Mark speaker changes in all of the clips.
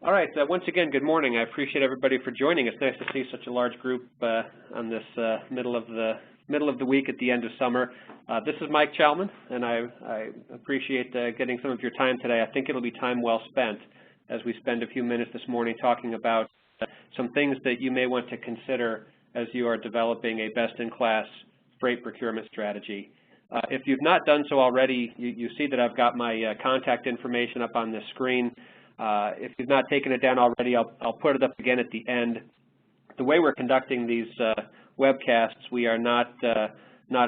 Speaker 1: All right. Once again, good morning. I appreciate everybody for joining. It's nice to see such a large group on this middle of the week at the end of summer. This is Mike Challman, and I appreciate getting some of your time today. I think it'll be time well spent as we spend a few minutes this morning talking about some things that you may want to consider as you are developing a best-in-class freight procurement strategy. If you've not done so already, you see that I've got my contact information up on this screen. If you've not taken it down already, I'll put it up again at the end. The way we're conducting these webcasts, we are not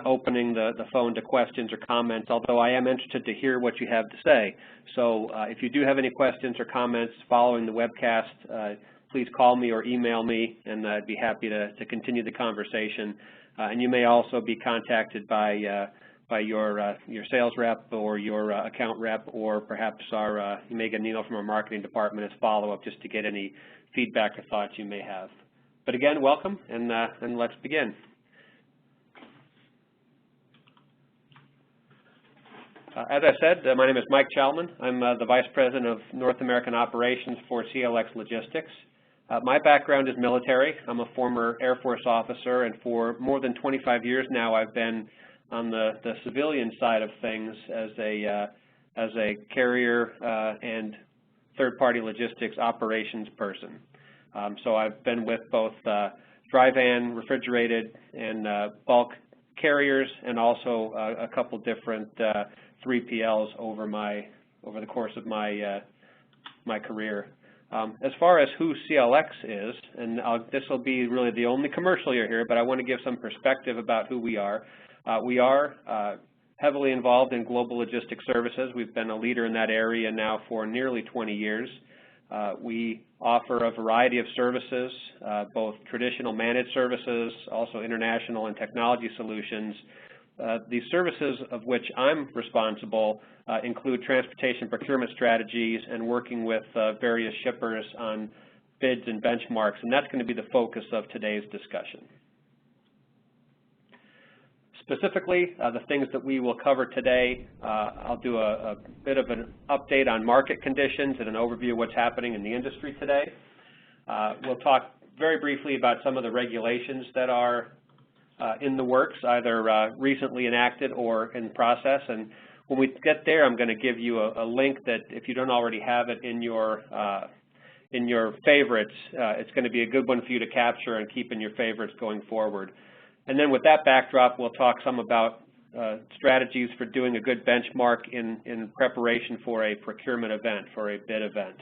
Speaker 1: opening the phone to questions or comments, although I am interested to hear what you have to say. So if you do have any questions or comments following the webcast, please call me or email me, and I'd be happy to continue the conversation. And you may also be contacted by your sales rep or your account rep, or perhaps you may get an email from our marketing department as follow-up just to get any feedback or thoughts you may have. But again, welcome, and let's begin. As I said, my name is Mike Challman. I'm the Vice President of North American Operations for CLX Logistics. My background is military. I'm a former Air Force officer, and for more than 25 years now, I've been on the civilian side of things as a carrier and third-party logistics operations person. So I've been with both dry van, refrigerated, and bulk carriers, and also a couple different 3PLs over the course of my career. As far as who CLX is, and this will be really the only commercial you'll hear, but I want to give some perspective about who we are. We are heavily involved in global logistics services. We've been a leader in that area now for nearly 20 years. We offer a variety of services, both traditional managed services, also international and technology solutions. These services of which I'm responsible include transportation procurement strategies and working with various shippers on bids and benchmarks, and that's going to be the focus of today's discussion. Specifically, the things that we will cover today, I'll do a bit of an update on market conditions and an overview of what's happening in the industry today. We'll talk very briefly about some of the regulations that are in the works, either recently enacted or in process. And when we get there, I'm going to give you a link that, if you don't already have it in your favorites, it's going to be a good one for you to capture and keep in your favorites going forward. And then with that backdrop, we'll talk some about strategies for doing a good benchmark in preparation for a procurement event, for a bid event.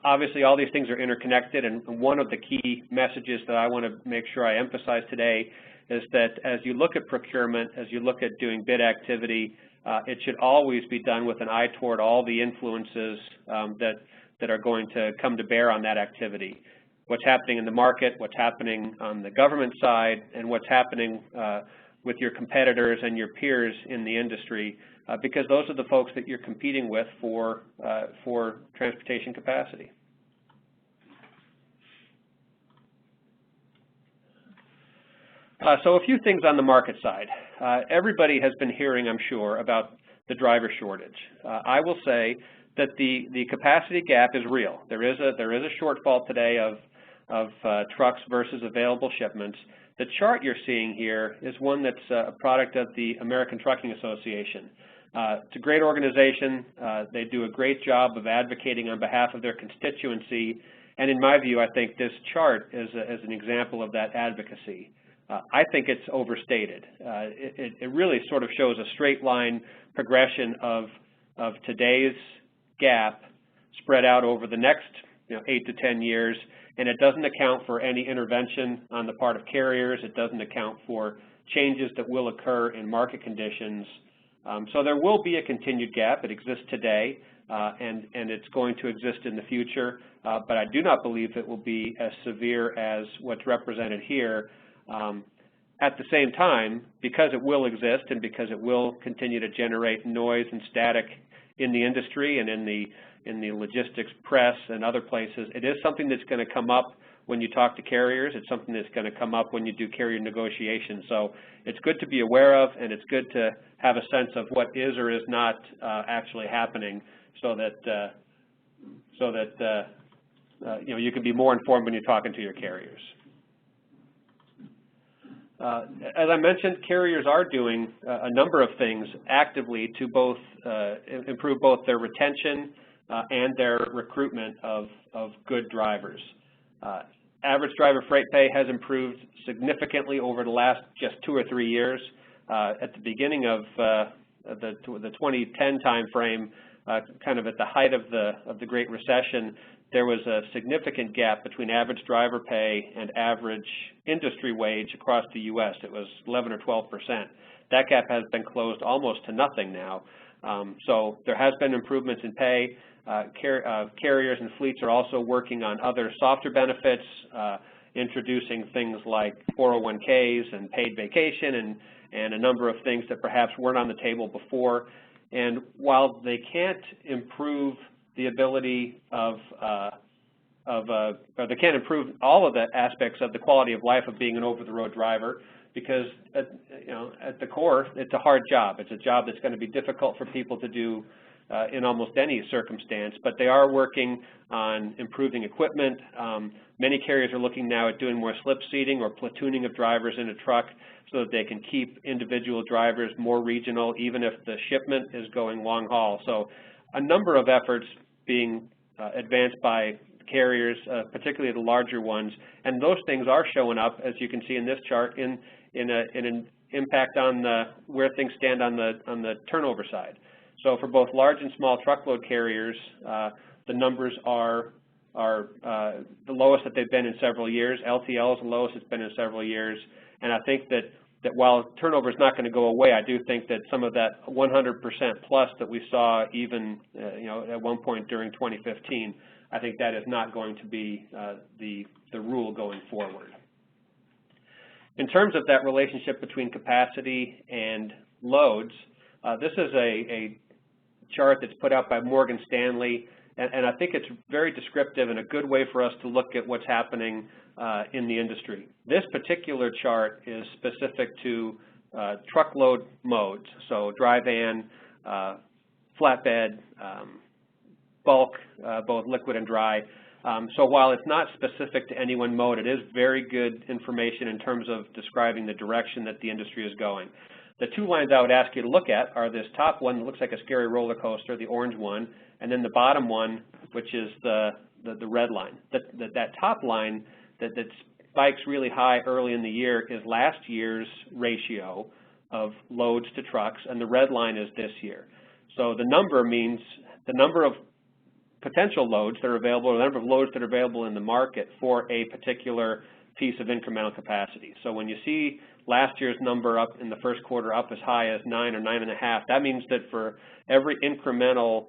Speaker 1: Obviously, all these things are interconnected, and one of the key messages that I want to make sure I emphasize today is that as you look at procurement, as you look at doing bid activity, it should always be done with an eye toward all the influences that are going to come to bear on that activity. What's happening in the market, what's happening on the government side, and what's happening with your competitors and your peers in the industry, because those are the folks that you're competing with for transportation capacity. So a few things on the market side. Everybody has been hearing, I'm sure, about the driver shortage. I will say that the capacity gap is real. There is a shortfall today of trucks versus available shipments. The chart you're seeing here is one that's a product of the American Trucking Association. It's a great organization. They do a great job of advocating on behalf of their constituency, and in my view, I think this chart is an example of that advocacy. I think it's overstated. It really sort of shows a straight line progression of today's gap spread out over the next 8 to 10 years, and it doesn't account for any intervention on the part of carriers. It doesn't account for changes that will occur in market conditions. So there will be a continued gap. It exists today, and it's going to exist in the future, but I do not believe it will be as severe as what's represented here. At the same time, because it will exist and because it will continue to generate noise and static in the industry and in the logistics press and other places, it is something that's going to come up when you talk to carriers. It's something that's going to come up when you do carrier negotiations. So it's good to be aware of, and it's good to have a sense of what is or is not actually happening, so that you can be more informed when you're talking to your carriers. As I mentioned, carriers are doing a number of things actively to both improve both their retention and their recruitment of good drivers. Average driver freight pay has improved significantly over the last just 2 or 3 years. At the beginning of the 2010 time frame, kind of at the height of the Great Recession, there was a significant gap between average driver pay and average industry wage across the U.S. It was 11 or 12%. That gap has been closed almost to nothing now. So there has been improvements in pay. Carriers and fleets are also working on other softer benefits, introducing things like 401ks and paid vacation and a number of things that perhaps weren't on the table before. And while they can't improve the ability or they can't improve all of the aspects of the quality of life of being an over-the-road driver, because at the core, it's a hard job. It's a job that's going to be difficult for people to do in almost any circumstance, but they are working on improving equipment. Many carriers are looking now at doing more slip seating or platooning of drivers in a truck so that they can keep individual drivers more regional, even if the shipment is going long haul. So a number of efforts being advanced by carriers, particularly the larger ones, and those things are showing up, as you can see in this chart, in an impact on where things stand on the turnover side. So for both large and small truckload carriers, the numbers are the lowest that they've been in several years. LTL is the lowest it's been in several years, and I think that while turnover is not going to go away, I do think that some of that 100% plus that we saw even at one point during 2015, I think that is not going to be the rule going forward. In terms of that relationship between capacity and loads, this is a chart that's put out by Morgan Stanley, and I think it's very descriptive and a good way for us to look at what's happening in the industry. This particular chart is specific to truckload modes, so dry van, flatbed, bulk, both liquid and dry. So while it's not specific to any one mode, it is very good information in terms of describing the direction that the industry is going. The two lines I would ask you to look at are this top one that looks like a scary roller coaster, the orange one, and then the bottom one, which is the red line. That top line that spikes really high early in the year is last year's ratio of loads to trucks, and the red line is this year. So the number means the number of potential loads that are available, or the number of loads that are available in the market for a particular piece of incremental capacity. So when you see last year's number up in the first quarter up as high as 9 or 9.5, that means that for every incremental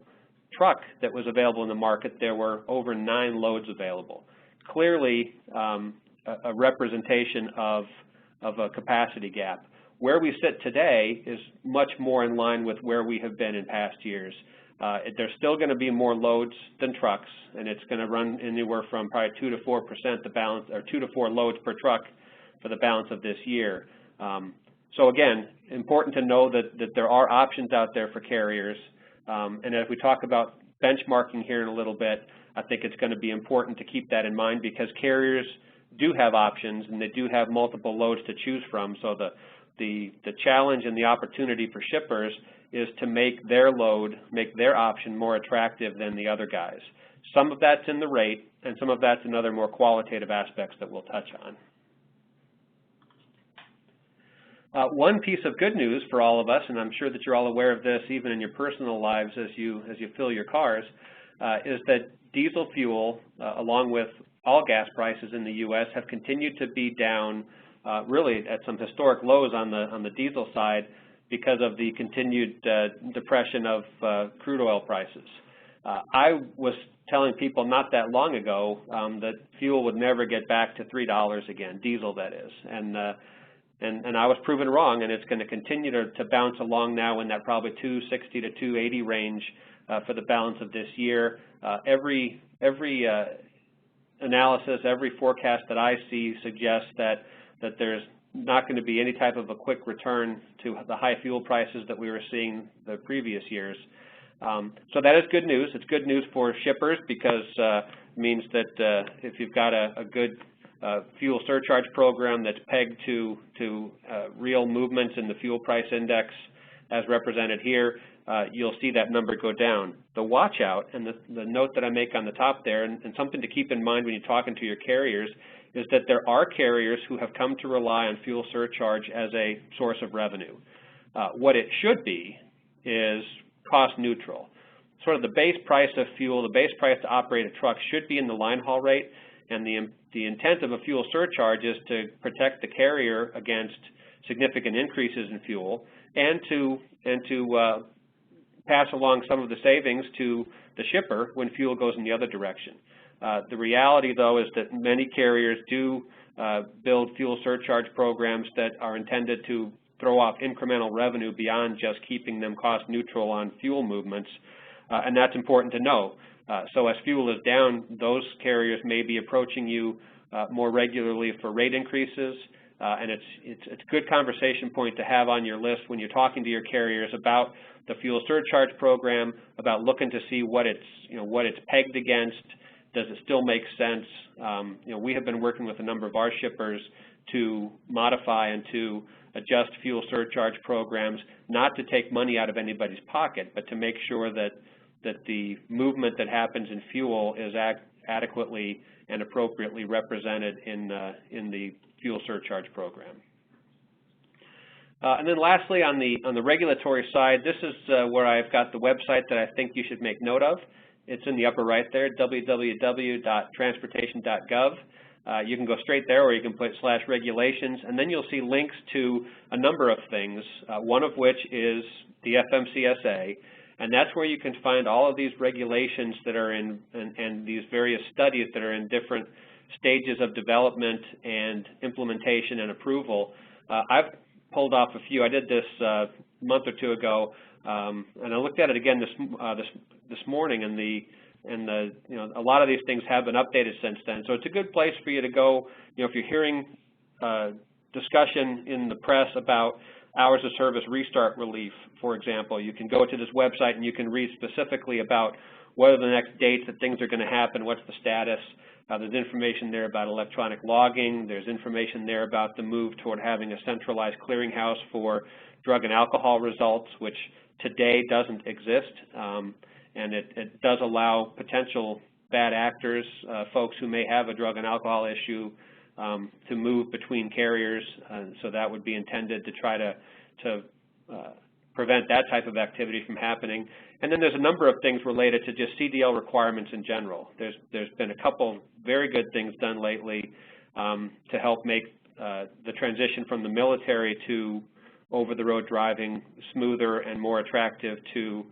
Speaker 1: truck that was available in the market, there were over 9 loads available. Clearly a representation of a capacity gap. Where we sit today is much more in line with where we have been in past years. There's still going to be more loads than trucks, and it's going to run anywhere from probably 2 to 4% the balance, or 2 to 4 loads per truck for the balance of this year. So again, important to know that there are options out there for carriers, and as we talk about benchmarking here in a little bit, I think it's going to be important to keep that in mind, because carriers do have options and they do have multiple loads to choose from. So the challenge and the opportunity for shippers is to make their load, make their option more attractive than the other guys. Some of that's in the rate, and some of that's in other more qualitative aspects that we'll touch on. One piece of good news for all of us, and I'm sure that you're all aware of this even in your personal lives as you fill your cars, is that diesel fuel, along with all gas prices in the U.S., have continued to be down really at some historic lows on the diesel side because of the continued depression of crude oil prices. I was telling people not that long ago that fuel would never get back to $3 again, diesel that is, and I was proven wrong, and it's going to continue to bounce along now in that probably $2.60 to $2.80 range for the balance of this year. Every analysis, every forecast that I see suggests that there's not going to be any type of a quick return to the high fuel prices that we were seeing the previous years. So that is good news. It's good news for shippers because means that if you've got a good fuel surcharge program that's pegged to real movements in the fuel price index as represented here, you'll see that number go down. The watch out, and the note that I make on the top there, and something to keep in mind when you're talking to your carriers, is that there are carriers who have come to rely on fuel surcharge as a source of revenue. What it should be is cost neutral. Sort of the base price of fuel, the base price to operate a truck should be in the line haul rate, and the intent of a fuel surcharge is to protect the carrier against significant increases in fuel and to pass along some of the savings to the shipper when fuel goes in the other direction. The reality, though, is that many carriers do build fuel surcharge programs that are intended to throw off incremental revenue beyond just keeping them cost neutral on fuel movements, and that's important to know. So as fuel is down, those carriers may be approaching you more regularly for rate increases, and it's a good conversation point to have on your list when you're talking to your carriers about the fuel surcharge program, about looking to see what it's pegged against. Does it still make sense? We have been working with a number of our shippers to modify and to adjust fuel surcharge programs, not to take money out of anybody's pocket, but to make sure that the movement that happens in fuel is adequately and appropriately represented in the fuel surcharge program. And then lastly, on the regulatory side, this is where I've got the website that I think you should make note of. It's in the upper right there, www.transportation.gov. You can go straight there, or you can put /regulations, and then you'll see links to a number of things, one of which is the FMCSA, and that's where you can find all of these regulations that are in, and these various studies that are in different stages of development and implementation and approval. I've pulled off a few. I did this a month or two ago, and I looked at it again this morning, and a lot of these things have been updated since then. So it's a good place for you to go. If you're hearing discussion in the press about hours of service restart relief, for example, you can go to this website and you can read specifically about what are the next dates that things are going to happen, what's the status. There's information there about electronic logging. There's information there about the move toward having a centralized clearinghouse for drug and alcohol results, which today doesn't exist. And it does allow potential bad actors, folks who may have a drug and alcohol issue, to move between carriers. So that would be intended to try to prevent that type of activity from happening. And then there's a number of things related to just CDL requirements in general. There's been a couple very good things done lately to help make the transition from the military to over-the-road driving smoother and more attractive to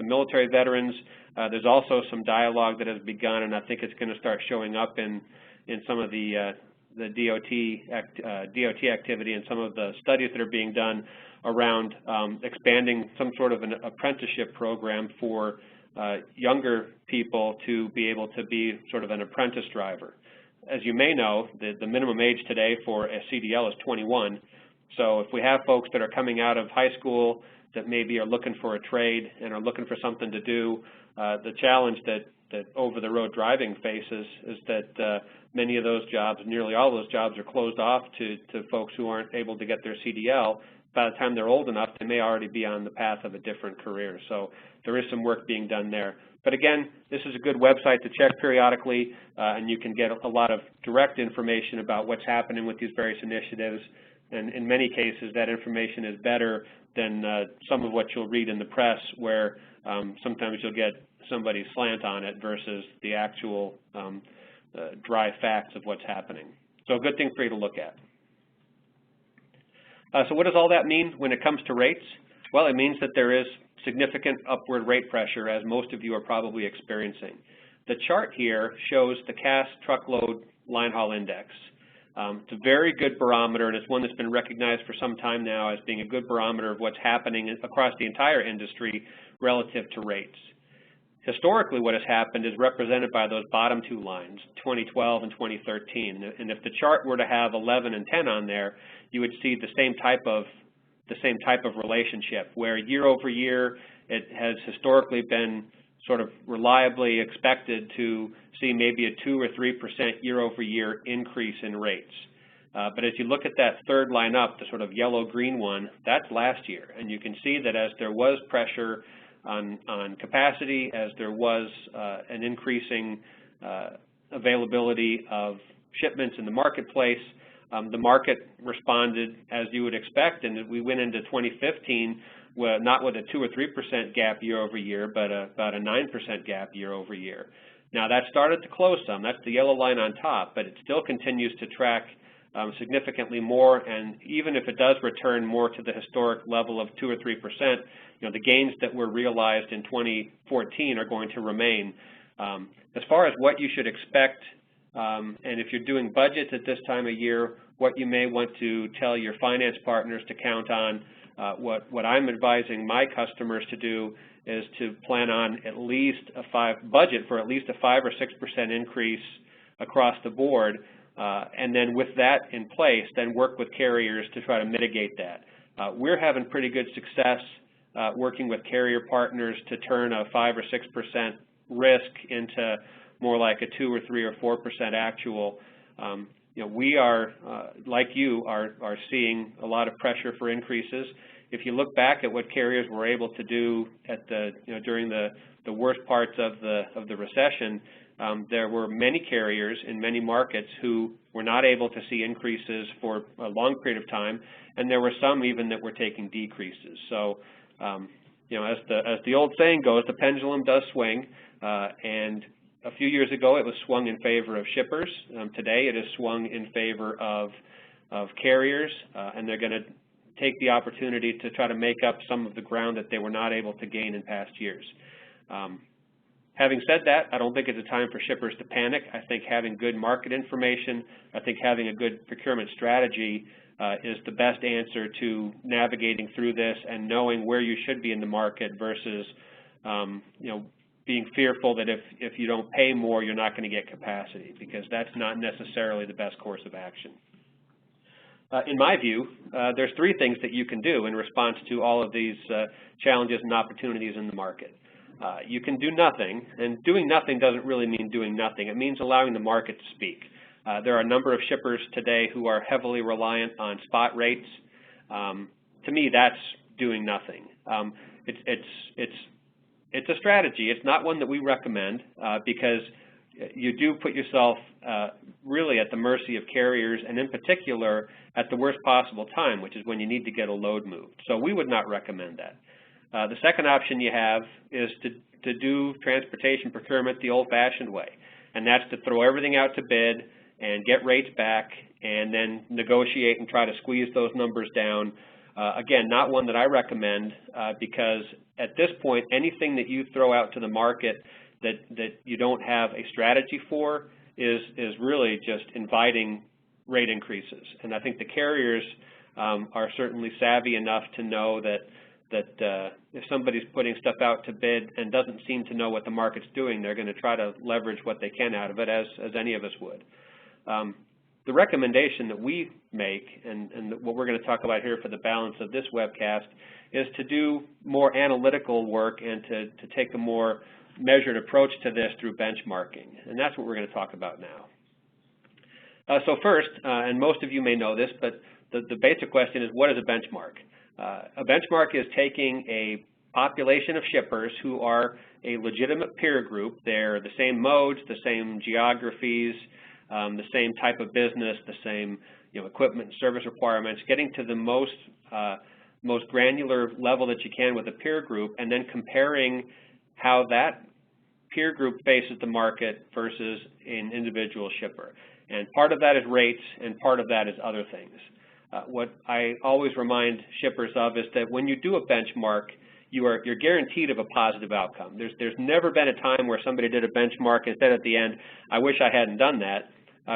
Speaker 1: military veterans. There's also some dialogue that has begun, and I think it's going to start showing up in some of the DOT activity and some of the studies that are being done around expanding some sort of an apprenticeship program for younger people to be able to be sort of an apprentice driver. As you may know, the minimum age today for a CDL is 21. So if we have folks that are coming out of high school that maybe are looking for a trade and are looking for something to do, the challenge that over-the-road driving faces is that many of those jobs, nearly all of those jobs, are closed off to folks who aren't able to get their CDL. By the time they're old enough, they may already be on the path of a different career. So there is some work being done there. But again, this is a good website to check periodically, and you can get a lot of direct information about what's happening with these various initiatives. And in many cases, that information is better than some of what you'll read in the press, where sometimes you'll get somebody's slant on it versus the actual dry facts of what's happening. So a good thing for you to look at. So what does all that mean when it comes to rates? Well, it means that there is significant upward rate pressure, as most of you are probably experiencing. The chart here shows the Cass Truckload Line Haul Index. It's a very good barometer, and it's one that's been recognized for some time now as being a good barometer of what's happening across the entire industry relative to rates. Historically, what has happened is represented by those bottom two lines, 2012 and 2013. And if the chart were to have 11 and 10 on there, you would see the same type of relationship, where year over year it has historically been sort of reliably expected to see maybe a 2 or 3% year-over-year increase in rates. But as you look at that third line up, the sort of yellow-green one, that's last year. And you can see that as there was pressure on capacity, as there was an increasing availability of shipments in the marketplace, the market responded as you would expect, and we went into 2015 not with a 2 or 3% gap year-over-year, but about a 9% gap year-over-year. Now that started to close some. That's the yellow line on top, but it still continues to track significantly more, and even if it does return more to the historic level of 2 or 3%, the gains that were realized in 2014 are going to remain. As far as what you should expect, and if you're doing budgets at this time of year, what you may want to tell your finance partners to count on, what I'm advising my customers to do is to plan on at least budget for at least a 5 or 6% increase across the board, and then with that in place, then work with carriers to try to mitigate that. We're having pretty good success working with carrier partners to turn a 5 or 6% risk into more like a 2 or 3 or 4% actual. We are, like you, are seeing a lot of pressure for increases. If you look back at what carriers were able to do at during the worst parts of the recession, there were many carriers in many markets who were not able to see increases for a long period of time, and there were some even that were taking decreases. So, as the old saying goes, the pendulum does swing, and a few years ago it was swung in favor of shippers. Today it is swung in favor of carriers, and they're going to take the opportunity to try to make up some of the ground that they were not able to gain in past years. Having said that, I don't think it's a time for shippers to panic. I think having good market information, I think having a good procurement strategy is the best answer to navigating through this and knowing where you should be in the market versus being fearful that if you don't pay more, you're not going to get capacity, because that's not necessarily the best course of action. In my view, there's 3 things that you can do in response to all of these challenges and opportunities in the market. You can do nothing, and doing nothing doesn't really mean doing nothing. It means allowing the market to speak. There are a number of shippers today who are heavily reliant on spot rates. To me, that's doing nothing. It's a strategy. It's not one that we recommend because you do put yourself really at the mercy of carriers, and in particular at the worst possible time, which is when you need to get a load moved. So we would not recommend that. The second option you have is to do transportation procurement the old-fashioned way, and that's to throw everything out to bid and get rates back and then negotiate and try to squeeze those numbers down. Again, not one that I recommend because at this point, anything that you throw out to the market that you don't have a strategy for is really just inviting rate increases. And I think the carriers are certainly savvy enough to know that if somebody's putting stuff out to bid and doesn't seem to know what the market's doing, they're going to try to leverage what they can out of it, as any of us would. The recommendation that we make, and what we're going to talk about here for the balance of this webcast, is to do more analytical work and to take a more measured approach to this through benchmarking. And that's what we're going to talk about now. So first, and most of you may know this, but the basic question is, what is a benchmark? A benchmark is taking a population of shippers who are a legitimate peer group. They're the same modes, the same geographies, the same type of business, the same equipment and service requirements, getting to the most granular level that you can with a peer group, and then comparing how that peer group faces the market versus an individual shipper. And part of that is rates, and part of that is other things. What I always remind shippers of is that when you do a benchmark, you're guaranteed of a positive outcome. There's never been a time where somebody did a benchmark and said at the end, I wish I hadn't done that,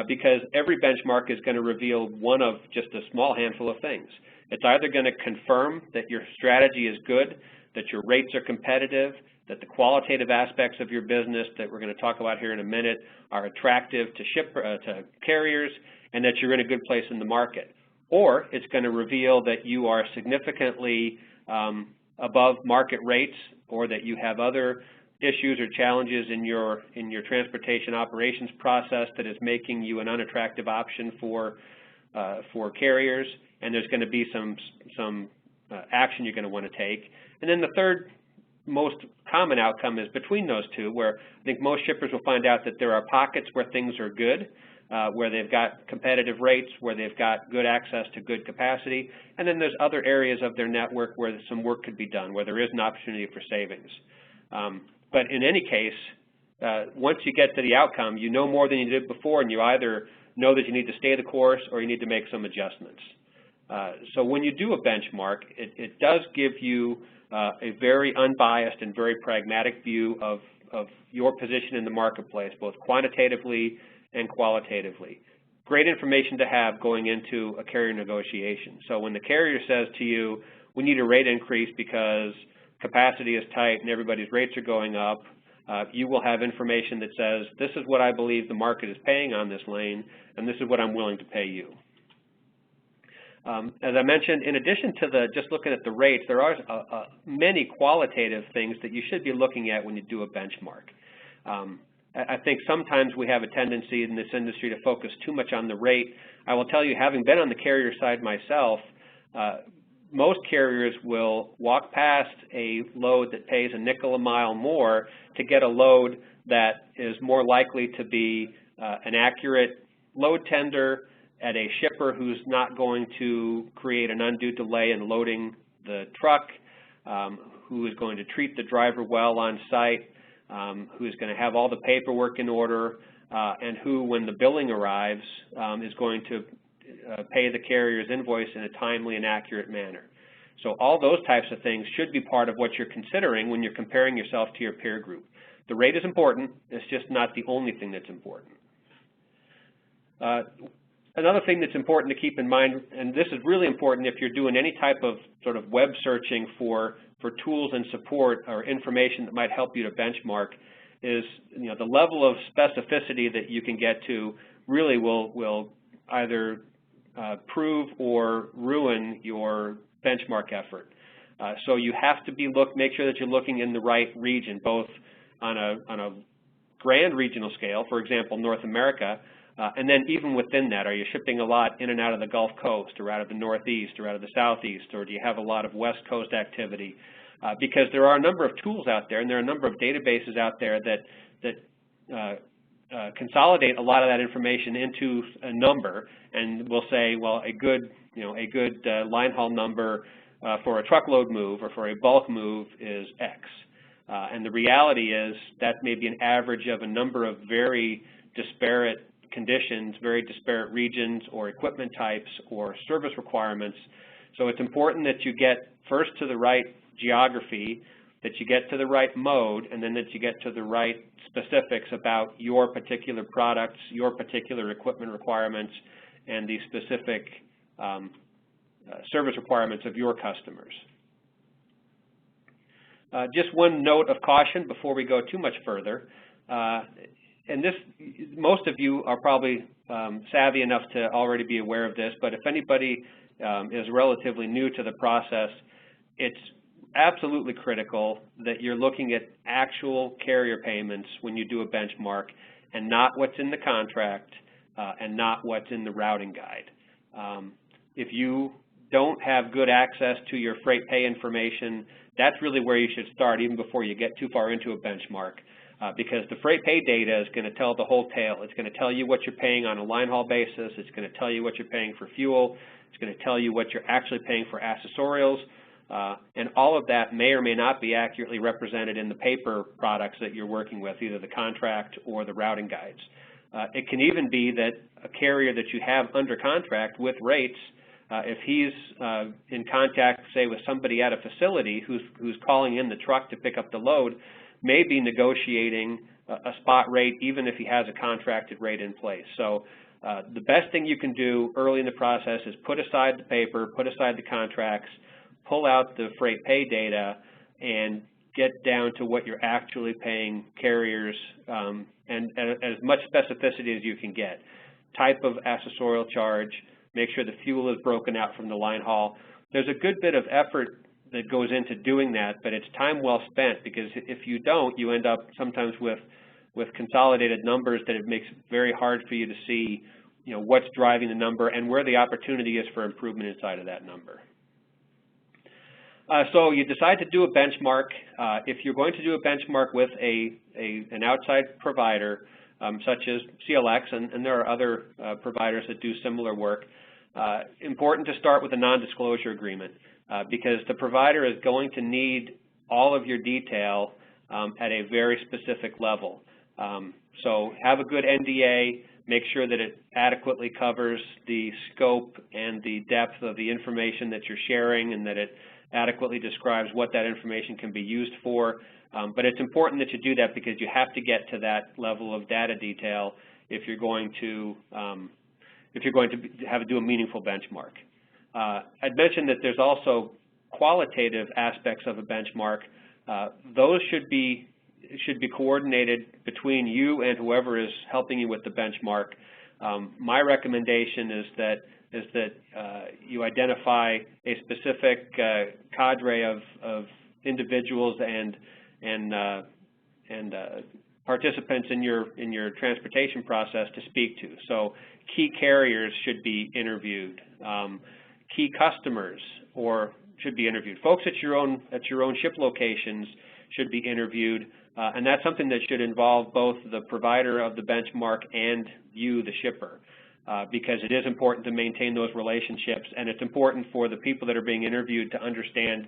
Speaker 1: because every benchmark is going to reveal one of just a small handful of things. It's either going to confirm that your strategy is good, that your rates are competitive, that the qualitative aspects of your business that we're going to talk about here in a minute are attractive to carriers, and that you're in a good place in the market. Or it's going to reveal that you are significantly above market rates, or that you have other issues or challenges in your transportation operations process that is making you an unattractive option for carriers, and there's going to be some action you're going to want to take. And then the third most common outcome is between those two, where I think most shippers will find out that there are pockets where things are good, where they've got competitive rates, where they've got good access to good capacity, and then there's other areas of their network where some work could be done, where there is an opportunity for savings. But in any case, once you get to the outcome, you know more than you did before, and you either know that you need to stay the course or you need to make some adjustments. So when you do a benchmark, it does give you a very unbiased and very pragmatic view of your position in the marketplace, both quantitatively and qualitatively. Great information to have going into a carrier negotiation. So when the carrier says to you, we need a rate increase because capacity is tight and everybody's rates are going up, you will have information that says, this is what I believe the market is paying on this lane, and this is what I'm willing to pay you. As I mentioned, in addition to just looking at the rates, there are many qualitative things that you should be looking at when you do a benchmark. I think sometimes we have a tendency in this industry to focus too much on the rate. I will tell you, having been on the carrier side myself, most carriers will walk past a load that pays a nickel a mile more to get a load that is more likely to be an accurate load tender at a shipper who's not going to create an undue delay in loading the truck, who is going to treat the driver well on site, who is going to have all the paperwork in order, and who, when the billing arrives, is going to pay the carrier's invoice in a timely and accurate manner. So all those types of things should be part of what you're considering when you're comparing yourself to your peer group. The rate is important. It's just not the only thing that's important. Another thing that's important to keep in mind, and this is really important if you're doing any type of sort of web searching for tools and support or information that might help you to benchmark, is the level of specificity that you can get to really will either prove or ruin your benchmark effort. So you have to make sure that you're looking in the right region, both on a grand regional scale, for example, North America, and then even within that, are you shipping a lot in and out of the Gulf Coast or out of the Northeast or out of the Southeast, or do you have a lot of West Coast activity? Because there are a number of tools out there and there are a number of databases out there that consolidate a lot of that information into a number, and will say, well, a good line haul number for a truckload move or for a bulk move is X. And the reality is that may be an average of a number of very disparate conditions, very disparate regions or equipment types or service requirements. So it's important that you get first to the right geography, that you get to the right mode, and then that you get to the right specifics about your particular products, your particular equipment requirements, and the specific service requirements of your customers. Just one note of caution before we go too much further. And this, most of you are probably savvy enough to already be aware of this, but if anybody is relatively new to the process, it's absolutely critical that you're looking at actual carrier payments when you do a benchmark, and not what's in the contract and not what's in the routing guide. If you don't have good access to your freight pay information, that's really where you should start, even before you get too far into a benchmark. Because the freight pay data is going to tell the whole tale. It's going to tell you what you're paying on a line haul basis. It's going to tell you what you're paying for fuel. It's going to tell you what you're actually paying for accessorials. And all of that may or may not be accurately represented in the paper products that you're working with, either the contract or the routing guides. It can even be that a carrier that you have under contract with rates, if he's in contact, say, with somebody at a facility who's calling in the truck to pick up the load, may be negotiating a spot rate even if he has a contracted rate in place. So the best thing you can do early in the process is put aside the paper, put aside the contracts, pull out the freight pay data, and get down to what you're actually paying carriers, and as much specificity as you can get. Type of accessorial charge, make sure the fuel is broken out from the line haul. There's a good bit of effort that goes into doing that, but it's time well spent, because if you don't, you end up sometimes with consolidated numbers that it makes it very hard for you to see, what's driving the number and where the opportunity is for improvement inside of that number. So you decide to do a benchmark. If you're going to do a benchmark with an outside provider, such as CLX, and there are other providers that do similar work, important to start with a non-disclosure agreement, because the provider is going to need all of your detail at a very specific level. So have a good NDA, make sure that it adequately covers the scope and the depth of the information that you're sharing, and that it adequately describes what that information can be used for. But it's important that you do that, because you have to get to that level of data detail if you're going to do a meaningful benchmark. I'd mentioned that there's also qualitative aspects of a benchmark. Those should be coordinated between you and whoever is helping you with the benchmark. My recommendation is that you identify a specific cadre of individuals and participants in your transportation process to speak to. So key carriers should be interviewed. Key customers should be interviewed. Folks at your own ship locations should be interviewed, and that's something that should involve both the provider of the benchmark and you, the shipper, because it is important to maintain those relationships, and it's important for the people that are being interviewed to understand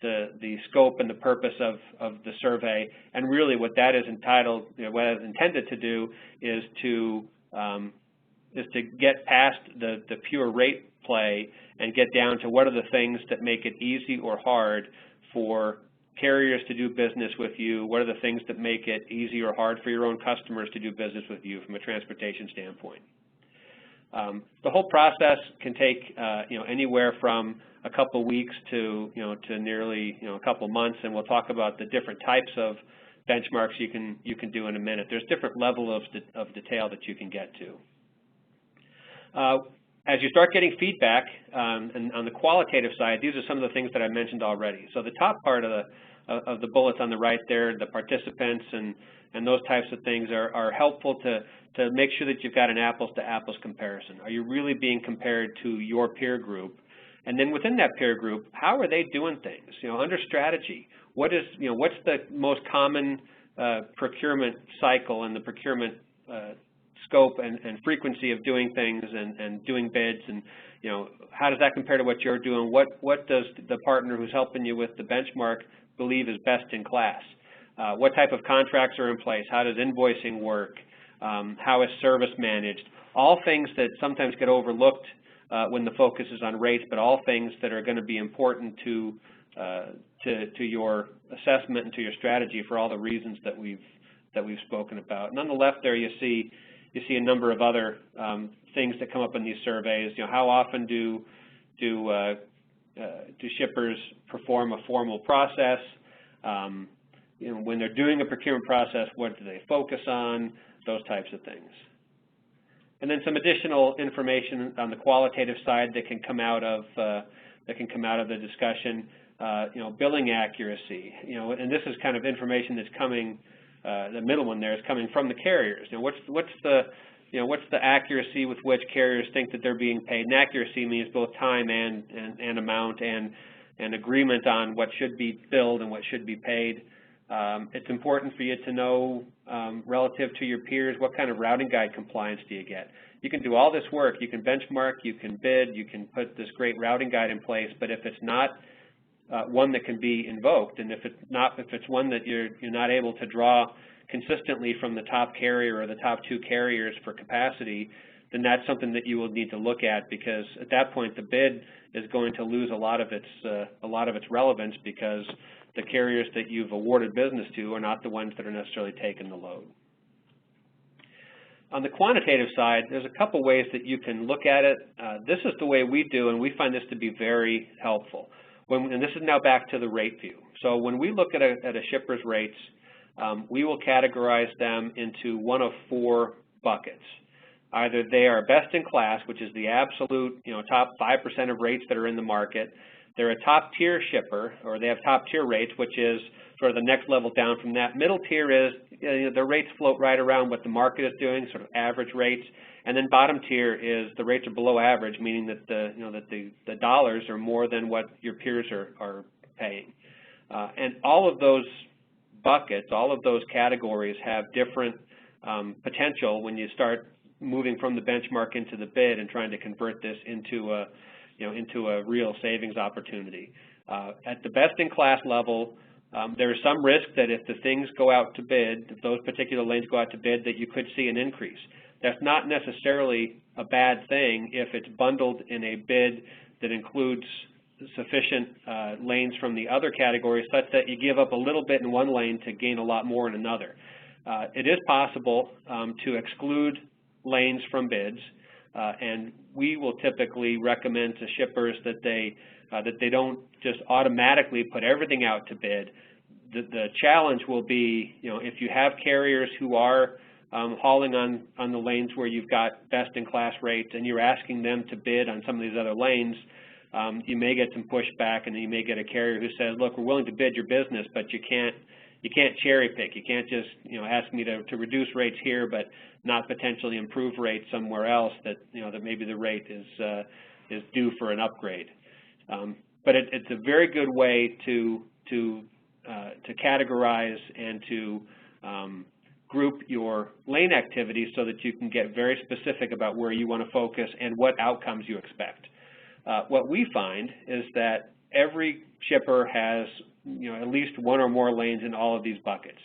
Speaker 1: the scope and the purpose of the survey. And really what that is what is intended to do is to get past the pure rate play and get down to what are the things that make it easy or hard for carriers to do business with you, what are the things that make it easy or hard for your own customers to do business with you from a transportation standpoint. The whole process can take anywhere from a couple weeks to nearly a couple months, and we'll talk about the different types of benchmarks you can do in a minute. There's different levels of detail that you can get to. As you start getting feedback, and on the qualitative side, these are some of the things that I mentioned already. So the top part of the bullets on the right there, the participants and those types of things are helpful to make sure that you've got an apples-to-apples comparison. Are you really being compared to your peer group? And then within that peer group, how are they doing things? Under strategy, what's the most common procurement cycle and the procurement scope and frequency of doing things and doing bids, and how does that compare to what you're doing? What does the partner who's helping you with the benchmark believe is best in class? What type of contracts are in place? How does invoicing work? How is service managed? All things that sometimes get overlooked when the focus is on rates, but all things that are going to be important to your assessment and to your strategy for all the reasons that we've spoken about. And on the left there, you see a number of other things that come up in these surveys. How often do shippers perform a formal process? When they're doing a procurement process, what do they focus on? Those types of things. And then some additional information on the qualitative side that can come out of the discussion. Billing accuracy. And this is kind of information that's coming. The middle one there is coming from the carriers. What's the accuracy with which carriers think that they're being paid? And accuracy means both time and amount and agreement on what should be billed and what should be paid. It's important for you to know, relative to your peers, what kind of routing guide compliance do you get? You can do all this work. You can benchmark, you can bid, you can put this great routing guide in place, but if it's not one that can be invoked, and if it's one that you're not able to draw consistently from the top carrier or the top two carriers for capacity, then that's something that you will need to look at, because at that point the bid is going to lose a lot of its relevance, because the carriers that you've awarded business to are not the ones that are necessarily taking the load. On the quantitative side, there's a couple ways that you can look at it. This is the way we do, and we find this to be very helpful. And this is now back to the rate view. So when we look at a shipper's rates, we will categorize them into one of four buckets. Either they are best in class, which is the absolute top 5% of rates that are in the market. they're a top-tier shipper, or they have top-tier rates, which is sort of the next level down from that. Middle tier is, the rates float right around what the market is doing, sort of average rates. And then bottom tier is the rates are below average, meaning that the dollars are more than what your peers are paying. And all of those buckets, all of those categories have different potential when you start moving from the benchmark into the bid and trying to convert this into a real savings opportunity. At the best-in-class level, there is some risk that if the things go out to bid, if those particular lanes go out to bid, that you could see an increase. That's not necessarily a bad thing if it's bundled in a bid that includes sufficient lanes from the other categories such that you give up a little bit in one lane to gain a lot more in another. It is possible to exclude lanes from bids, and we will typically recommend to shippers that they don't just automatically put everything out to bid. The challenge will be, if you have carriers who are hauling on the lanes where you've got best-in-class rates and you're asking them to bid on some of these other lanes, you may get some pushback, and then you may get a carrier who says, look, we're willing to bid your business, but you can't cherry pick. You can't just ask me to reduce rates here, but not potentially improve rates somewhere else that that maybe the rate is due for an upgrade. But it's a very good way to categorize and to group your lane activities so that you can get very specific about where you want to focus and what outcomes you expect. What we find is that every shipper has at least one or more lanes in all of these buckets.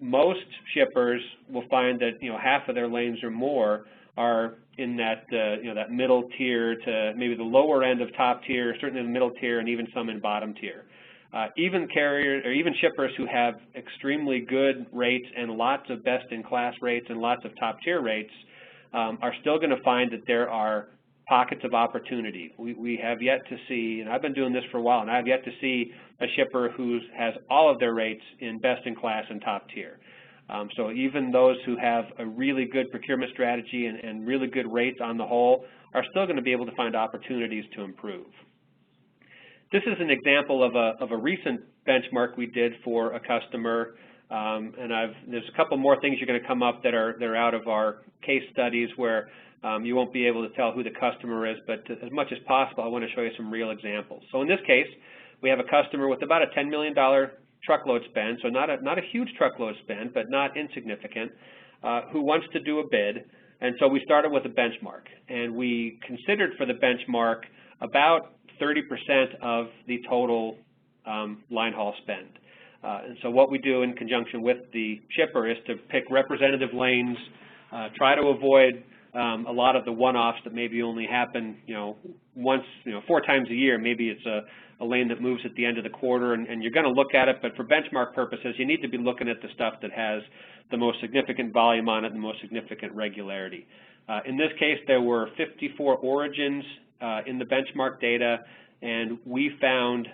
Speaker 1: Most shippers will find that half of their lanes or more are in that that middle tier to maybe the lower end of top tier, certainly the middle tier, and even some in bottom tier. Even carriers or even shippers who have extremely good rates and lots of best-in-class rates and lots of top-tier rates are still going to find that there are pockets of opportunity. We have yet to see, and I've been doing this for a while, and I've yet to see a shipper who has all of their rates in best-in-class and top-tier. So even those who have a really good procurement strategy and really good rates on the whole are still going to be able to find opportunities to improve. This is an example of a recent benchmark we did for a customer, and there's a couple more things you're going to come up that are out of our case studies where you won't be able to tell who the customer is, but as much as possible, I want to show you some real examples. So in this case, we have a customer with about a $10 million truckload spend, so not a huge truckload spend, but not insignificant, who wants to do a bid. And so we started with a benchmark, and we considered for the benchmark about 30% of the total line haul spend. And so what we do in conjunction with the shipper is to pick representative lanes, try to avoid a lot of the one-offs that maybe only happen, once, 4 times a year. Maybe it's a lane that moves at the end of the quarter, and you're going to look at it, but for benchmark purposes, you need to be looking at the stuff that has the most significant volume on it and the most significant regularity. In this case, there were 54 origins in the benchmark data, and we found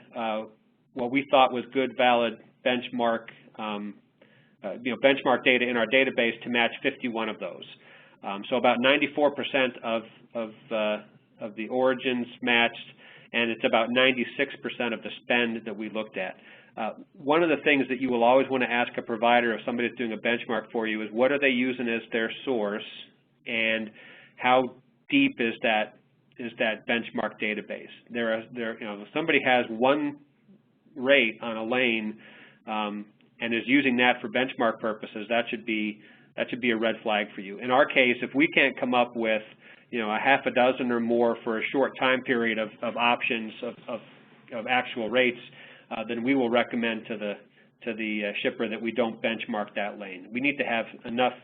Speaker 1: what we thought was good, valid benchmark, benchmark data in our database to match 51 of those. So about 94% of the origins matched, and it's about 96% of the spend that we looked at. One of the things that you will always want to ask a provider if somebody's doing a benchmark for you is what are they using as their source, and how deep is that benchmark database. If somebody has one rate on a lane and is using that for benchmark purposes, that should be a red flag for you. In our case, if we can't come up with a half a dozen or more for a short time period of options of actual rates, then we will recommend to the shipper that we don't benchmark that lane. We need to have enough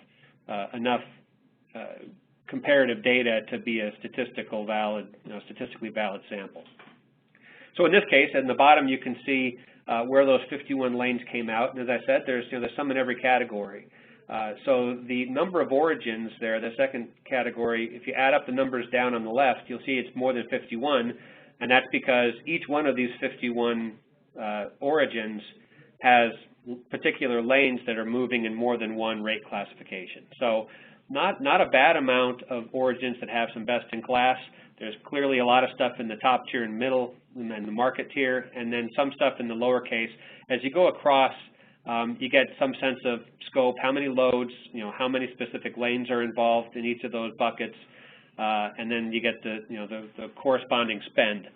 Speaker 1: comparative data to be a statistically valid sample. So in this case, in the bottom, you can see where those 51 lanes came out. And as I said, there's some in every category. So the number of origins there, the second category, if you add up the numbers down on the left, you'll see it's more than 51, and that's because each one of these 51 origins has particular lanes that are moving in more than one rate classification. So not a bad amount of origins that have some best in class. There's clearly a lot of stuff in the top tier and middle and then the market tier, and then some stuff in the lower case. As you go across, you get some sense of scope, how many loads, how many specific lanes are involved in each of those buckets, and then you get the corresponding spend.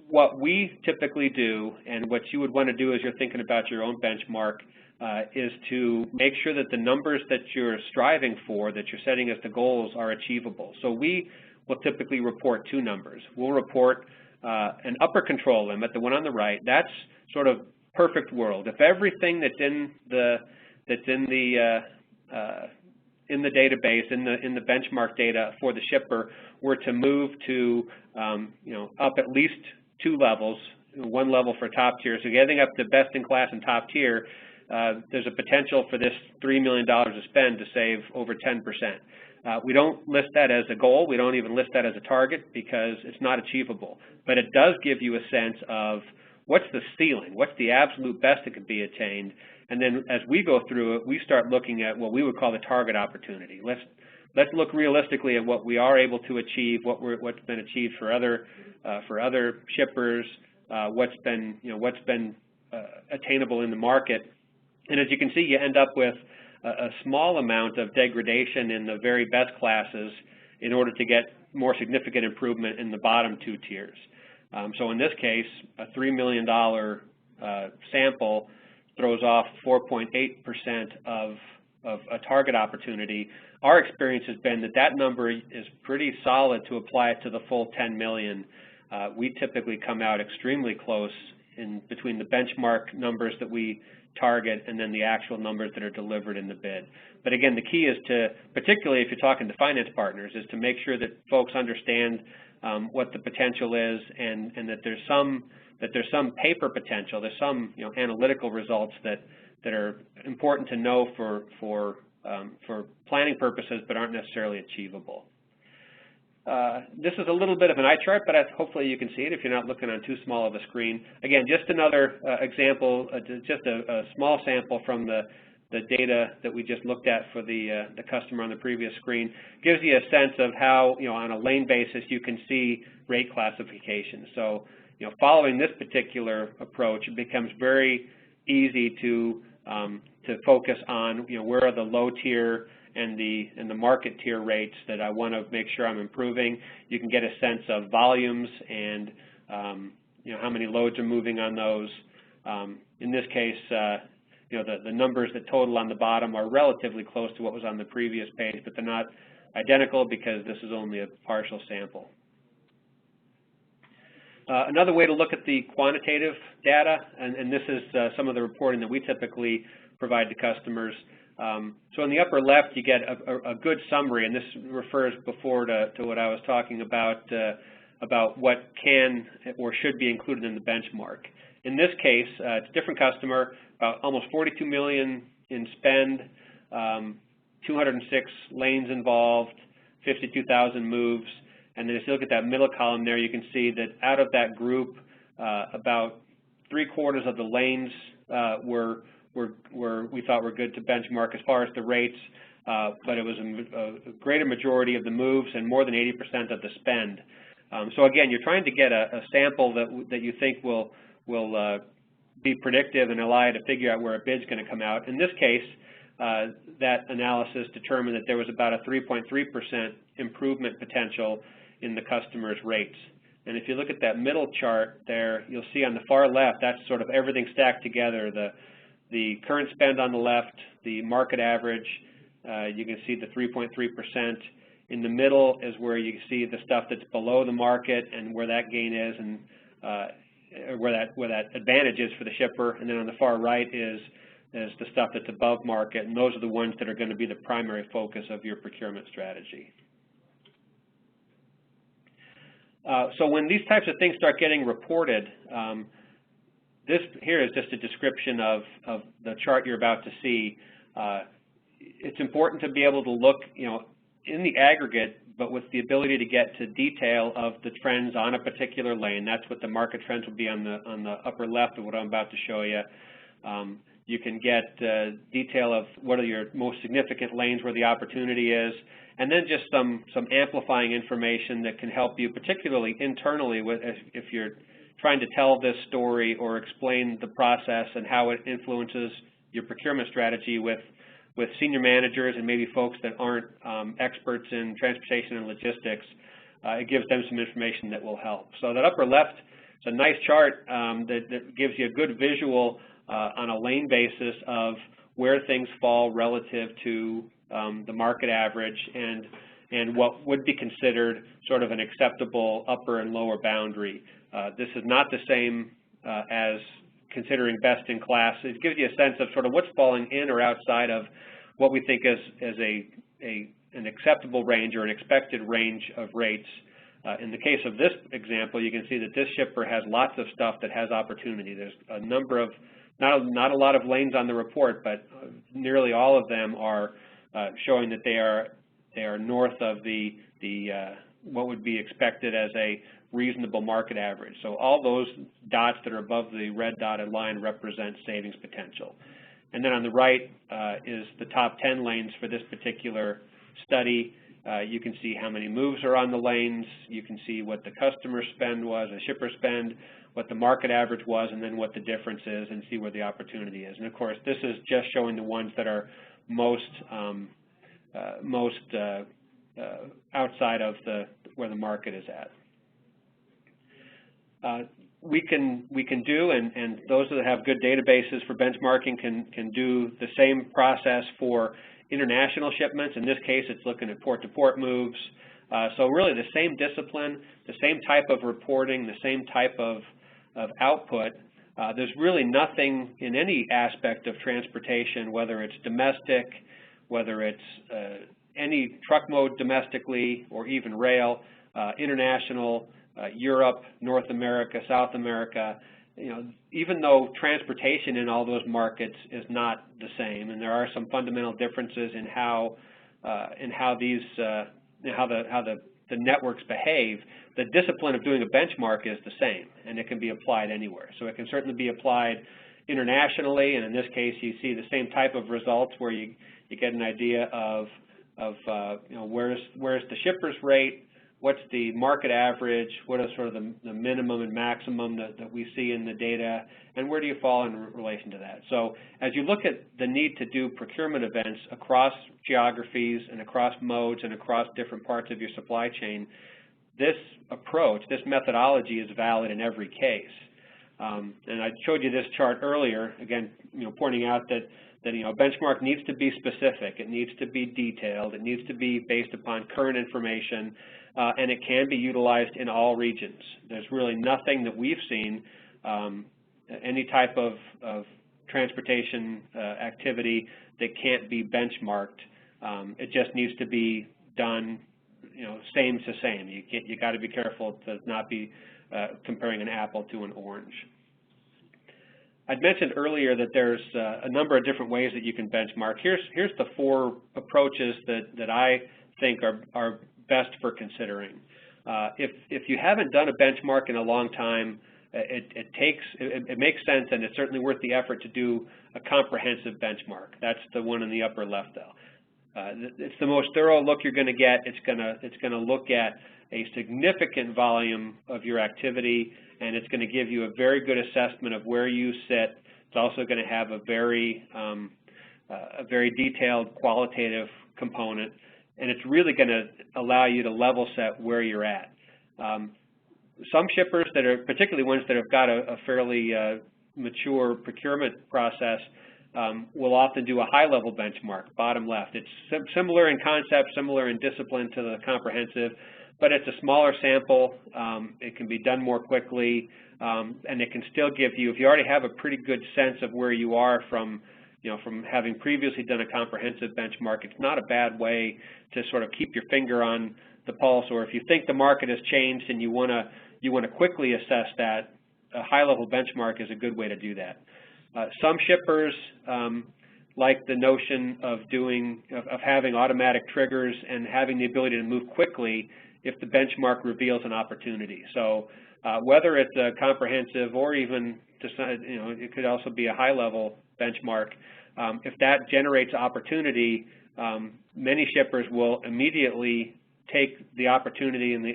Speaker 1: What we typically do, and what you would want to do as you're thinking about your own benchmark, is to make sure that the numbers that you're striving for, that you're setting as the goals, are achievable. So we will typically report two numbers. We'll report an upper control limit, the one on the right. That's sort of perfect world. If everything that's in the database, in the benchmark data for the shipper, were to move to up at least 2 levels, 1 level for top tier. So getting up to best in class and top tier, there's a potential for this $3 million of spend to save over 10%. We don't list that as a goal. We don't even list that as a target because it's not achievable. But it does give you a sense of what's the ceiling, what's the absolute best that could be attained. And then as we go through it, we start looking at what we would call the target opportunity. Let's look realistically at what we are able to achieve, what's been achieved for other shippers, what's been attainable in the market. And as you can see, you end up with a small amount of degradation in the very best classes in order to get more significant improvement in the bottom 2 tiers. So in this case, a $3 million sample throws off 4.8% of a target opportunity. Our experience has been that that number is pretty solid to apply it to the full 10 million. We typically come out extremely close in between the benchmark numbers that we target and then the actual numbers that are delivered in the bid. But again, the key is to, particularly if you're talking to finance partners, is to make sure that folks understand what the potential is, and that there's some paper potential, there's some analytical results that are important to know for planning purposes, but aren't necessarily achievable. This is a little bit of an eye chart, but hopefully you can see it if you're not looking on too small of a screen. Again, just another example, just a small sample from the data that we just looked at for the customer on the previous screen. Gives you a sense of how, on a lane basis, you can see rate classification. So, following this particular approach, it becomes very easy to focus on, where are the low tier and the market tier rates that I want to make sure I'm improving. You can get a sense of volumes and how many loads are moving on those. In this case, the numbers that total on the bottom are relatively close to what was on the previous page, but they're not identical because this is only a partial sample. Another way to look at the quantitative data, and this is some of the reporting that we typically provide to customers. So in the upper left, you get a good summary, and this refers before to what I was talking about what can or should be included in the benchmark. In this case, it's a different customer, about almost 42 million in spend, 206 lanes involved, 52,000 moves. And then if you look at that middle column there, you can see that out of that group, about 3/4 of the lanes we thought were good to benchmark as far as the rates, but it was a greater majority of the moves and more than 80% of the spend. So again, you're trying to get a sample that you think will be predictive and allow you to figure out where a bid's going to come out. In this case, that analysis determined that there was about a 3.3% improvement potential in the customer's rates. And if you look at that middle chart there, you'll see on the far left, that's sort of everything stacked together. The current spend on the left, the market average, you can see the 3.3%. In the middle is where you see the stuff that's below the market and where that gain is, and where that advantage is for the shipper. And then on the far right is the stuff that's above market, and those are the ones that are going to be the primary focus of your procurement strategy. So when these types of things start getting reported, this here is just a description of the chart you're about to see. It's important to be able to look, in the aggregate, but with the ability to get to detail of the trends on a particular lane. That's what the market trends will be on the upper left of what I'm about to show you. You can get detail of what are your most significant lanes where the opportunity is, and then just some amplifying information that can help you, particularly internally, if you're trying to tell this story or explain the process and how it influences your procurement strategy with senior managers and maybe folks that aren't experts in transportation and logistics. It gives them some information that will help. So that upper left, it's a nice chart that gives you a good visual on a lane basis of where things fall relative to the market average and what would be considered sort of an acceptable upper and lower boundary. This is not the same as considering best in class. It gives you a sense of sort of what's falling in or outside of what we think as an acceptable range or an expected range of rates. In the case of this example, you can see that this shipper has lots of stuff that has opportunity. There's a number of, not a lot of lanes on the report, but nearly all of them are showing that they are north of the what would be expected as a reasonable market average. So all those dots that are above the red dotted line represent savings potential. And then on the right is the top 10 lanes for this particular study. You can see how many moves are on the lanes. You can see what the customer spend was, the shipper spend, what the market average was, and then what the difference is, and see where the opportunity is. And of course, this is just showing the ones that are most outside of where the market is at. We can do, and those that have good databases for benchmarking can do the same process for international shipments. In this case, it's looking at port-to-port moves. So really the same discipline, the same type of reporting, the same type of output. There's really nothing in any aspect of transportation, whether it's domestic, whether it's any truck mode domestically or even rail, international, Europe, North America, South America, even though transportation in all those markets is not the same, and there are some fundamental differences in how these the networks behave, the discipline of doing a benchmark is the same, and it can be applied anywhere. So it can certainly be applied internationally, and in this case, you see the same type of results where you get an idea of where's the shipper's rate, what's the market average, what is sort of the minimum and maximum that we see in the data, and where do you fall in relation to that. So as you look at the need to do procurement events across geographies and across modes and across different parts of your supply chain, this approach, this methodology is valid in every case. And I showed you this chart earlier, again, pointing out that a benchmark needs to be specific, it needs to be detailed, it needs to be based upon current information, and it can be utilized in all regions. There's really nothing that we've seen, any type of transportation activity that can't be benchmarked. It just needs to be done, same to same. You got to be careful to not be comparing an apple to an orange. I'd mentioned earlier that there's a number of different ways that you can benchmark. Here's the 4 approaches that I think are best for considering. If you haven't done a benchmark in a long time, it makes sense, and it's certainly worth the effort to do a comprehensive benchmark. That's the one in the upper left, though. It's the most thorough look you're going to get. It's going to look at a significant volume of your activity, and it's going to give you a very good assessment of where you sit. It's also going to have a very detailed qualitative component, and it's really going to allow you to level set where you're at. Some shippers that are, particularly ones that have got a fairly mature procurement process, will often do a high-level benchmark, bottom left. It's similar in concept, similar in discipline to the comprehensive, but it's a smaller sample. It can be done more quickly, and it can still give you, if you already have a pretty good sense of where you are from having previously done a comprehensive benchmark, it's not a bad way to sort of keep your finger on the pulse. Or if you think the market has changed and you want to quickly assess that, a high-level benchmark is a good way to do that. Some shippers like the notion of having automatic triggers and having the ability to move quickly if the benchmark reveals an opportunity. So whether it's a comprehensive or even it could also be a high-level benchmark, if that generates opportunity, many shippers will immediately take the opportunity and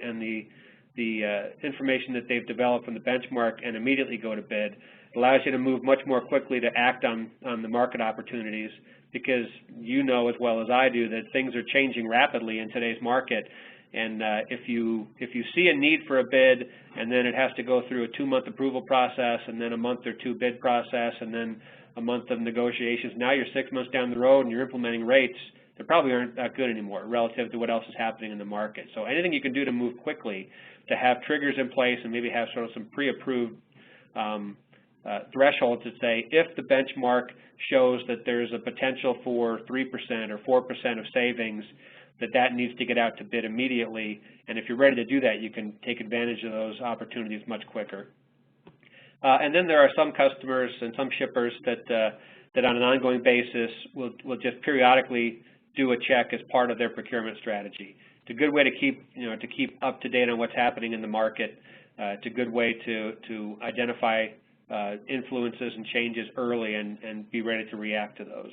Speaker 1: the information that they've developed from the benchmark and immediately go to bid. It allows you to move much more quickly to act on the market opportunities, because you know as well as I do that things are changing rapidly in today's market. And if you see a need for a bid and then it has to go through a 2-month approval process and then a month or 2 bid process and then a month of negotiations, now you're 6 months down the road and you're implementing rates that probably aren't that good anymore relative to what else is happening in the market. So anything you can do to move quickly, to have triggers in place and maybe have sort of some pre-approved thresholds that say if the benchmark shows that there's a potential for 3% or 4% of savings, that needs to get out to bid immediately. And if you're ready to do that, you can take advantage of those opportunities much quicker. And then there are some customers and some shippers that on an ongoing basis will just periodically do a check as part of their procurement strategy. It's a good way to keep up to date on what's happening in the market. It's a good way to identify influences and changes early and be ready to react to those.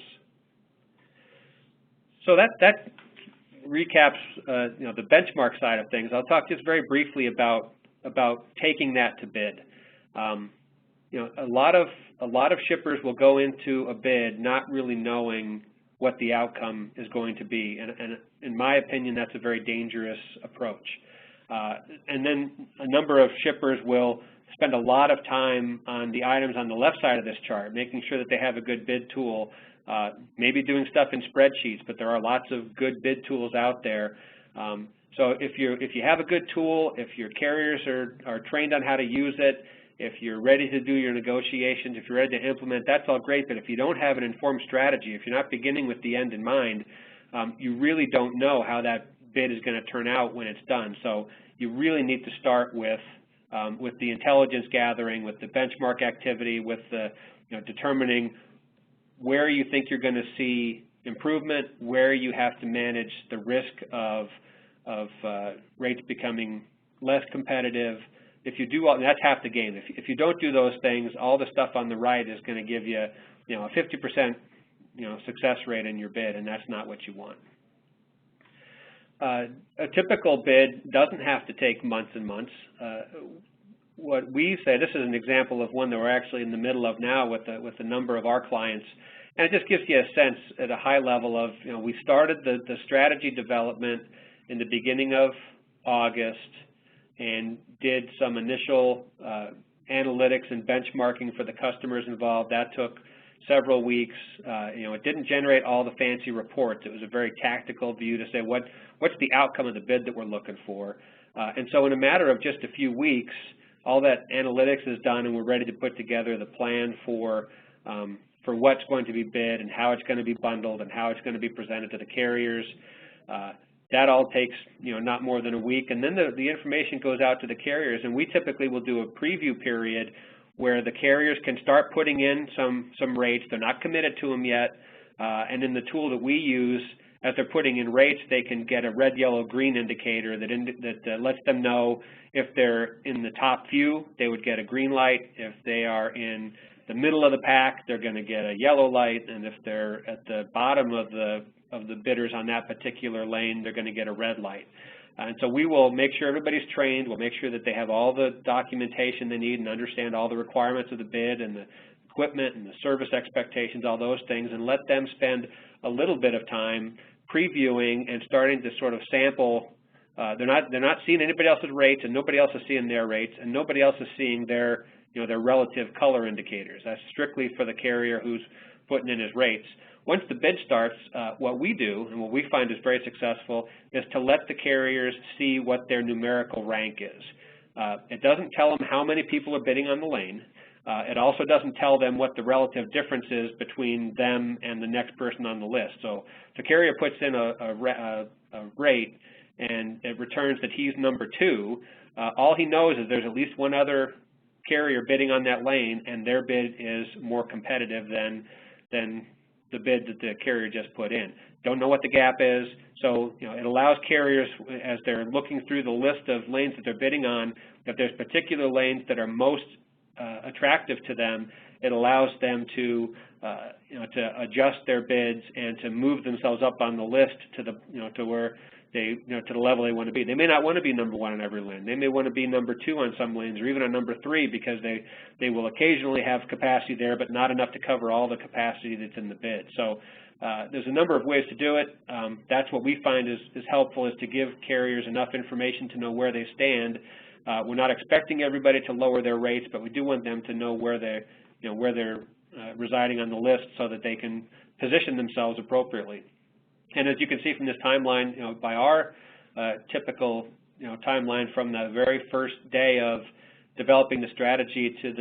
Speaker 1: So that recaps the benchmark side of things. I'll talk just very briefly about taking that to bid. A lot of shippers will go into a bid not really knowing what the outcome is going to be, and in my opinion, that's a very dangerous approach. And then a number of shippers will spend a lot of time on the items on the left side of this chart, making sure that they have a good bid tool, maybe doing stuff in spreadsheets, but there are lots of good bid tools out there. So if you have a good tool, if your carriers are trained on how to use it, if you're ready to do your negotiations, if you're ready to implement, that's all great. But if you don't have an informed strategy, if you're not beginning with the end in mind, you really don't know how that bid is going to turn out when it's done. So you really need to start with the intelligence gathering, with the benchmark activity, with the determining where you think you're going to see improvement, where you have to manage the risk of rates becoming less competitive. If you do all, that's half the game. If you don't do those things, all the stuff on the right is going to give you, a 50% success rate in your bid, and that's not what you want. A typical bid doesn't have to take months and months. What we say, this is an example of one that we're actually in the middle of now with a number of our clients, and it just gives you a sense at a high level of, we started the strategy development in the beginning of August and did some initial analytics and benchmarking for the customers involved. That took several weeks. It didn't generate all the fancy reports. It was a very tactical view to say what's the outcome of the bid that we're looking for. And so in a matter of just a few weeks, all that analytics is done, and we're ready to put together the plan for what's going to be bid and how it's going to be bundled and how it's going to be presented to the carriers. That all takes not more than a week, and then the information goes out to the carriers, and we typically will do a preview period where the carriers can start putting in some rates. They're not committed to them yet, and in the tool that we use, as they're putting in rates, they can get a red, yellow, green indicator that lets them know if they're in the top few, they would get a green light. If they are in the middle of the pack, they're going to get a yellow light, and if they're at the bottom of the bidders on that particular lane, they're going to get a red light. And so we will make sure everybody's trained. We'll make sure that they have all the documentation they need and understand all the requirements of the bid and the equipment and the service expectations, all those things, and let them spend a little bit of time previewing and starting to sort of sample. They're not seeing anybody else's rates, and nobody else is seeing their rates, and nobody else is seeing their relative color indicators. That's strictly for the carrier who's putting in his rates. Once the bid starts, what we do, and what we find is very successful, is to let the carriers see what their numerical rank is. It doesn't tell them how many people are bidding on the lane. It also doesn't tell them what the relative difference is between them and the next person on the list. So if the carrier puts in a rate and it returns that he's number 2, all he knows is there's at least one other carrier bidding on that lane, and their bid is more competitive than the bid that the carrier just put in. Don't know what the gap is, so it allows carriers, as they're looking through the list of lanes that they're bidding on, if there's particular lanes that are most attractive to them, it allows them to to adjust their bids and to move themselves up on the list to the to where they to the level they want to be. They may not want to be number one on every lane. They may want to be number two on some lanes, or even on number three, because they will occasionally have capacity there, but not enough to cover all the capacity that's in the bid. So there's a number of ways to do it. That's what we find is helpful, is to give carriers enough information to know where they stand. We're not expecting everybody to lower their rates, but we do want them to know where they're residing on the list, so that they can position themselves appropriately. And as you can see from this timeline, by our typical timeline from the very first day of developing the strategy to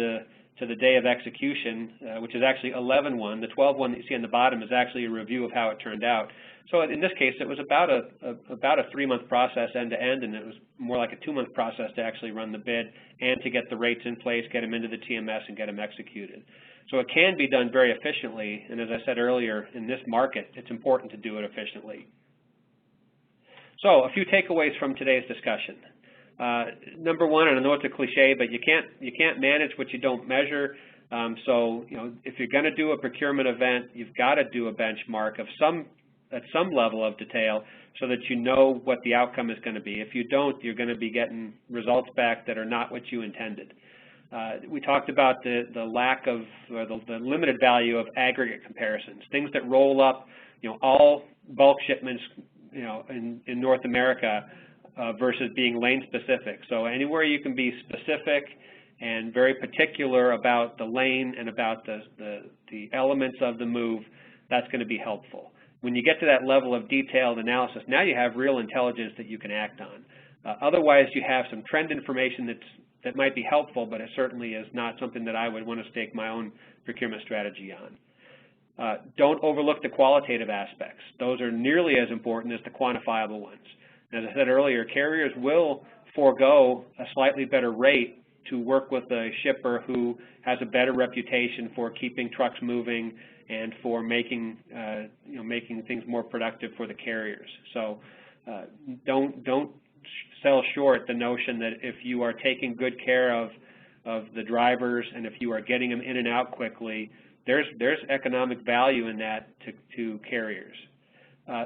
Speaker 1: the day of execution, which is actually 11-1. The 12-1 that you see on the bottom is actually a review of how it turned out. So in this case, it was about a 3-month process end to end, and it was more like a 2-month process to actually run the bid and to get the rates in place, get them into the TMS, and get them executed. So it can be done very efficiently, and as I said earlier, in this market, it's important to do it efficiently. So a few takeaways from today's discussion. Number one, and I know it's a cliche, but you can't manage what you don't measure. So if you're going to do a procurement event, you've got to do a benchmark of at some level of detail, so that you know what the outcome is going to be. If you don't, you're going to be getting results back that are not what you intended. We talked about the lack of, or the limited value of aggregate comparisons, things that roll up, all bulk shipments, in North America versus being lane specific. So anywhere you can be specific and very particular about the lane and about the elements of the move, that's going to be helpful. When you get to that level of detailed analysis, now you have real intelligence that you can act on. Otherwise, you have some trend information that might be helpful, but it certainly is not something that I would want to stake my own procurement strategy on. Don't overlook the qualitative aspects. Those are nearly as important as the quantifiable ones. As I said earlier, carriers will forego a slightly better rate to work with a shipper who has a better reputation for keeping trucks moving and for making making things more productive for the carriers. So don't sell short the notion that if you are taking good care of the drivers and if you are getting them in and out quickly, there's economic value in that to carriers.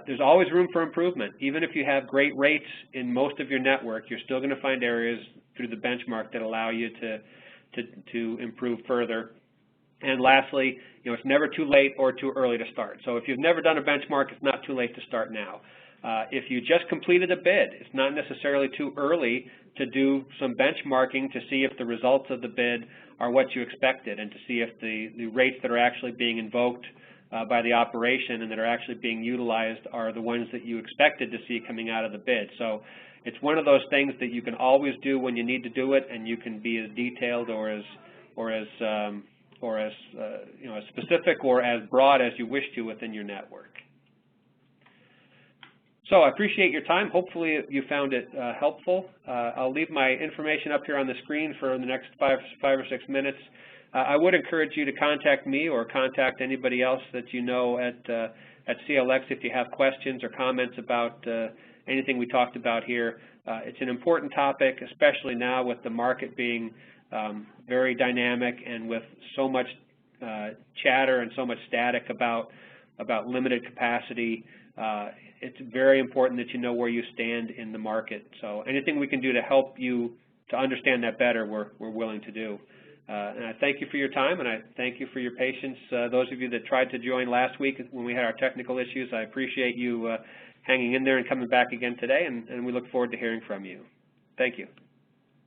Speaker 1: There's always room for improvement. Even if you have great rates in most of your network, you're still going to find areas through the benchmark that allow you to improve further. And lastly, it's never too late or too early to start. So if you've never done a benchmark, it's not too late to start now. If you just completed a bid, it's not necessarily too early to do some benchmarking to see if the results of the bid are what you expected, and to see if the rates that are actually being invoked by the operation and that are actually being utilized are the ones that you expected to see coming out of the bid. So it's one of those things that you can always do when you need to do it, and you can be as detailed or as specific or as broad as you wish to within your network. So I appreciate your time. Hopefully you found it helpful. I'll leave my information up here on the screen for the next five or 6 minutes. I would encourage you to contact me or contact anybody else that you know at CLX if you have questions or comments about anything we talked about here. It's an important topic, especially now with the market being very dynamic and with so much chatter and so much static about limited capacity. It's very important that you know where you stand in the market. So anything we can do to help you to understand that better, we're willing to do. And I thank you for your time, and I thank you for your patience. Those of you that tried to join last week when we had our technical issues, I appreciate you hanging in there and coming back again today, and we look forward to hearing from you. Thank you.